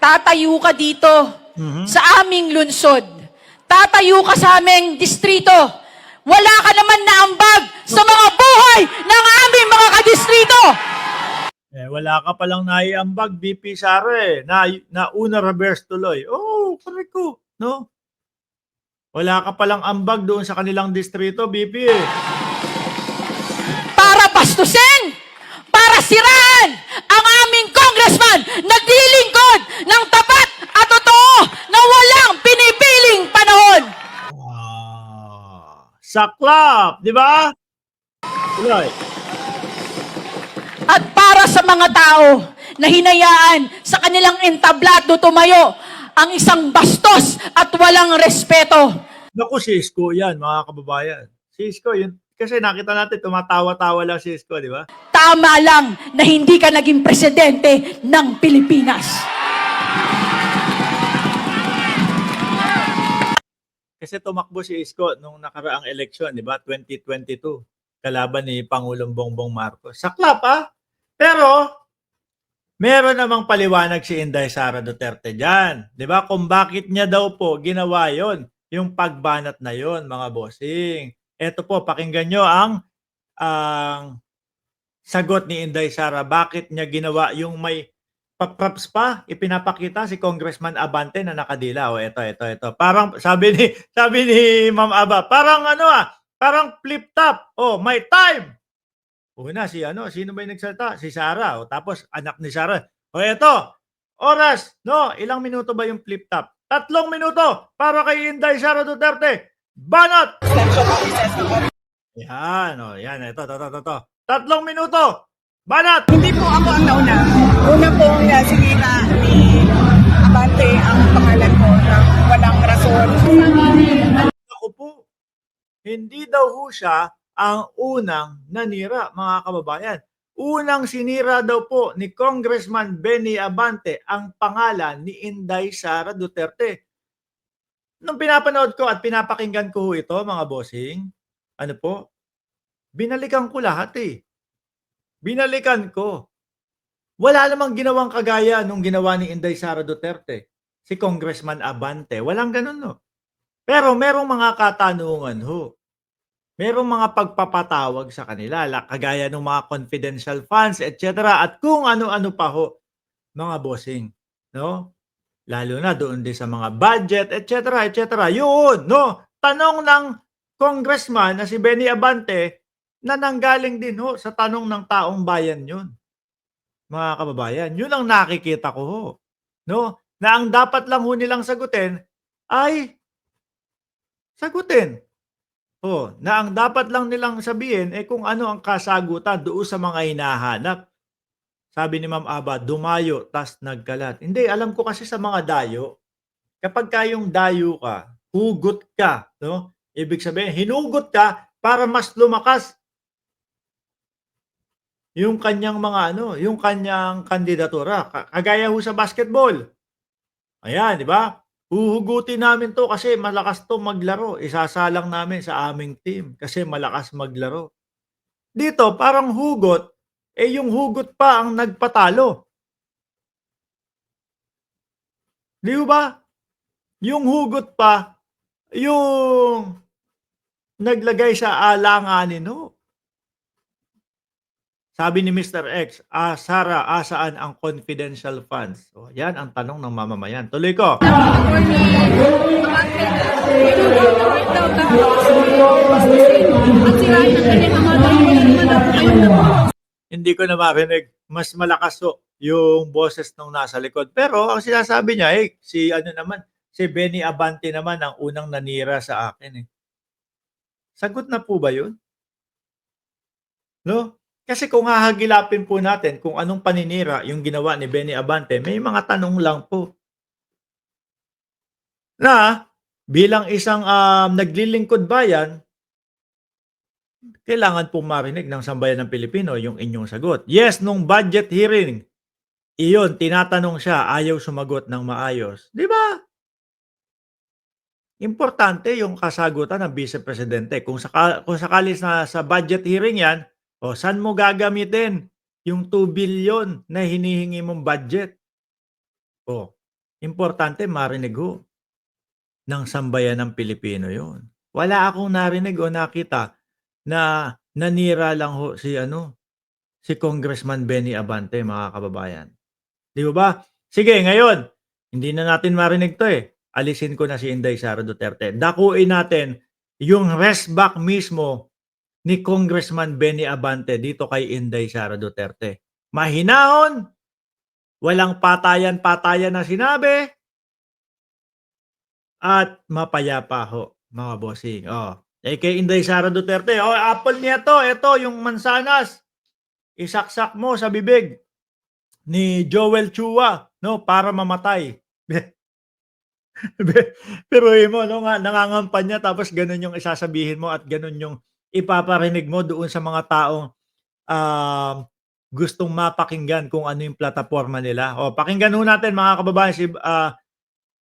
tatayo ka dito Mhm. sa aming lungsod. Tatayo ka sa aming distrito. Wala ka naman na ambag sa mga buhay ng aming mga kadistrito. Wala ka palang naiambag, BP Sara nauna reverse tuloy. Oh, correct ko, no? Wala ka palang ambag doon sa kanilang distrito, BP Para bastusin, para siraan ang aming congressman naglilingkod ng tapat at totoo na walang pinipiling panahon. Saklap, di ba? Tuloy. At para sa mga tao na hinayaan sa kanilang entablado tumayo ang isang bastos at walang respeto. Naku, si Isko yan, mga kababayan. Si Isko, yun, kasi nakita natin, tumatawa-tawa lang si Isko, di ba? Tama lang na hindi ka naging presidente ng Pilipinas. Kasi tumakbo si Isko nung nakaraang eleksyon, di ba? 2022. Kalaban ni Pangulong Bongbong Marcos. Saklap, ah! Pero, meron namang paliwanag si Inday Sara Duterte dyan. Di ba? Kung bakit niya daw po ginawa yon, yung pagbanat na yon, mga bossing. Ito po, pakinggan nyo ang sagot ni Inday Sara. Bakit niya ginawa yung may props pa, ipinapakita si Congressman Abante na nakadila. O, ito. Parang, sabi ni Ma'am Aba, parang parang flip top. Oh, may time. Una, sino ba yung nagsalita? Si Sara. O, tapos, anak ni Sara. O, ito. Oras, no? Ilang minuto ba yung flip top? 3 minuto para kay Inday Sara Duterte. Banat! Yan, o, yan. Ito. 3 minuto. Banat! Hindi po ako ang nauna. Una pong sinira ni Abante ang pangalan ko ng walang rason. Ako po, hindi daw ho siya ang unang nanira, mga kababayan. Unang sinira daw po ni Congressman Benny Abante ang pangalan ni Inday Sara Duterte. Nung pinapanood ko at pinapakinggan ko ho ito, mga bossing, ano po, binalikan ko lahat eh. Binalikan ko. Wala namang ginawang kagaya nung ginawa ni Inday Sara Duterte, si Congressman Abante. Walang ganun, no? Pero merong mga katanungan ho. Merong mga pagpapatawag sa kanila, kagaya ng mga confidential funds, etc. At kung ano-ano pa ho, mga bossing. No? Lalo na doon din sa mga budget, etc. Yun, no? Tanong ng congressman na si Benny Abante na nanggaling din ho sa tanong ng taong bayan yun. Mga kababayan, yun ang nakikita ko ho. No? Na ang dapat lang ho nilang sagutin ay sagutin. Na ang dapat lang nilang sabihin kung ano ang kasagutan doon sa mga hinahanap. Sabi ni Ma'am Aba, dumayo, tas nagkalat. Hindi, alam ko kasi sa mga dayo, kapag kayong dayo ka, hugot ka, no? Ibig sabihin, hinugot ka para mas lumakas yung kanyang yung kanyang kandidatura. Kagaya ho sa basketball. Ayan, di ba? Huhugutin namin to kasi malakas to maglaro. Isasalang namin sa aming team kasi malakas maglaro. Dito, parang hugot, yung hugot pa ang nagpatalo. Di ba? Yung hugot pa, yung naglagay sa alanganin ho. Sabi ni Mr. X, Sara, asaan ang confidential funds? O, yan ang tanong ng mamamayan. Tuloy ko. Hindi ko na marinig. Mas malakas yung boses nung nasa likod. Pero ang sinasabi niya, si Benny Abante naman ang unang nanira sa akin. Sagot na po ba yun? No? Kasi kung hahagilapin po natin kung anong paninira yung ginawa ni Benny Abante, may mga tanong lang po. Na bilang isang naglilingkod bayan, kailangan po marinig ng sambayan ng Pilipino yung inyong sagot. Yes, nung budget hearing, iyon, tinatanong siya, ayaw sumagot ng maayos. Di ba? Importante yung kasagutan ng Vice Presidente. Kung sakali sa budget hearing yan, saan mo gagamitin yung 2 billion na hinihingi mong budget? importante marinig ho ng sambayan ng Pilipino yun. Wala akong narinig o nakita na nanira lang ho si Congressman Benny Abante, mga kababayan. Di ba? Sige, ngayon, hindi na natin marinig to eh. Alisin ko na si Inday Sara Duterte. Dakuin natin yung rest back mismo ni Congressman Benny Abante dito kay Inday Sara Duterte. Mahinahon, walang patayan-patayan na sinabi, at mapayapa ho, mga bossing. Kay Inday Sara Duterte, apple niya to, ito yung mansanas. Isaksak mo sa bibig ni Joel Chua, no, para mamatay. Pero mo, no, nangangampanya tapos ganun yung isasabihin mo at ganun yung ipaparinig mo doon sa mga taong gustong mapakinggan kung ano yung plataforma nila. Pakinggan ho natin, mga kababayan,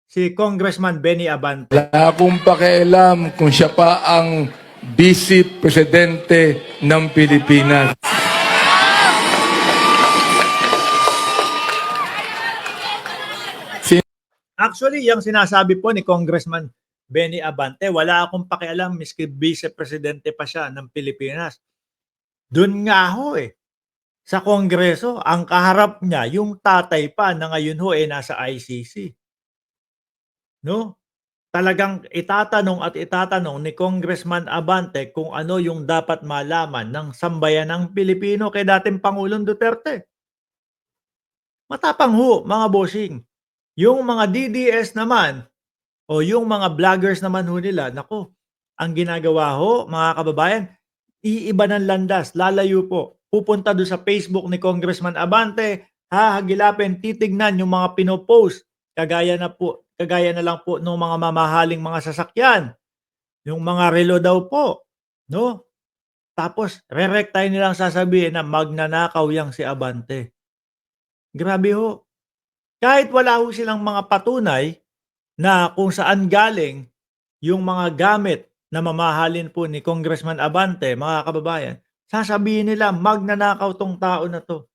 si Congressman Benny Abante. Wala akong pakialam kung siya pa ang Vice Presidente ng Pilipinas. Actually, yung sinasabi po ni Congressman Benny Abante, wala akong pakialam miski Vice Presidente pa siya ng Pilipinas. Doon nga ho sa Kongreso, ang kaharap niya, yung tatay pa na ngayon ho nasa ICC. No? Talagang itatanong ni Congressman Abante kung ano yung dapat malaman ng sambayan ng Pilipino kay dating Pangulong Duterte. Matapang ho, mga bossing. Yung mga DDS naman, o yung mga vloggers naman ho nila, nako, ang ginagawa ho, mga kababayan, iiba ng landas, lalayo po. Pupunta doon sa Facebook ni Congressman Abante, hahagilapin, titignan yung mga pinopost, kagaya na lang po ng mga mamahaling mga sasakyan, yung mga relo daw po, no? Tapos, re-rectine nilang sasabihin na magnanakaw yang si Abante. Grabe ho. Kahit wala ho silang mga patunay na kung saan galing yung mga gamit na mamahalin po ni Congressman Abante, mga kababayan, sasabihin nila magnanakaw tong tao na to.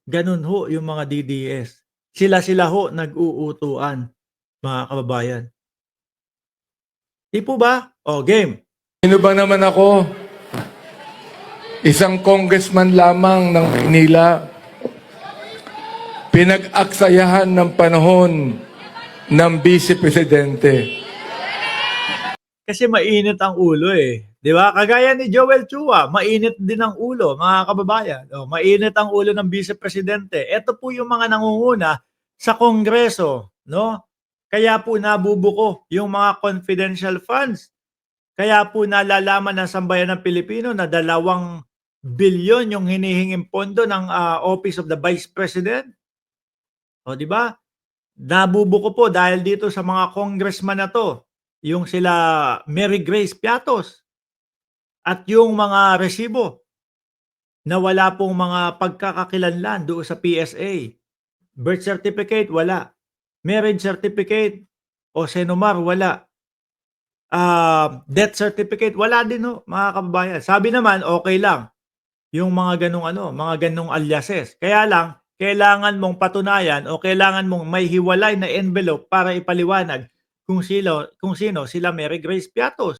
Ganun ho yung mga DDS. Sila ho nag-uutuan, mga kababayan. Di po ba? Game. Sino ba naman ako? Isang congressman lamang ng Manila. Pinag-aksayahan ng panahon ng Vice Presidente. Kasi mainit ang ulo Di ba? Kagaya ni Joel Chua, mainit din ang ulo, mga kababayan. Mainit ang ulo ng Vice Presidente. Ito po yung mga nangunguna sa Kongreso, no? Kaya po nabubuko yung mga confidential funds. Kaya po nalalaman ng sambayan ng Pilipino na 2 bilyon yung hinihinging pondo ng Office of the Vice President. Di ba? Nabubuko po dahil dito sa mga congressman na to, yung sila Mary Grace Piatos at yung mga resibo na wala pong mga pagkakakilanlan doon sa PSA. Birth certificate, wala. Marriage certificate o Senomar, wala. Death certificate, wala din ho, mga kababayan. Sabi naman, okay lang yung mga ganung aliases. Kaya lang, kailangan mong patunayan o kailangan mong may hiwalay na envelope para ipaliwanag kung sino sila Mary Grace Piatos.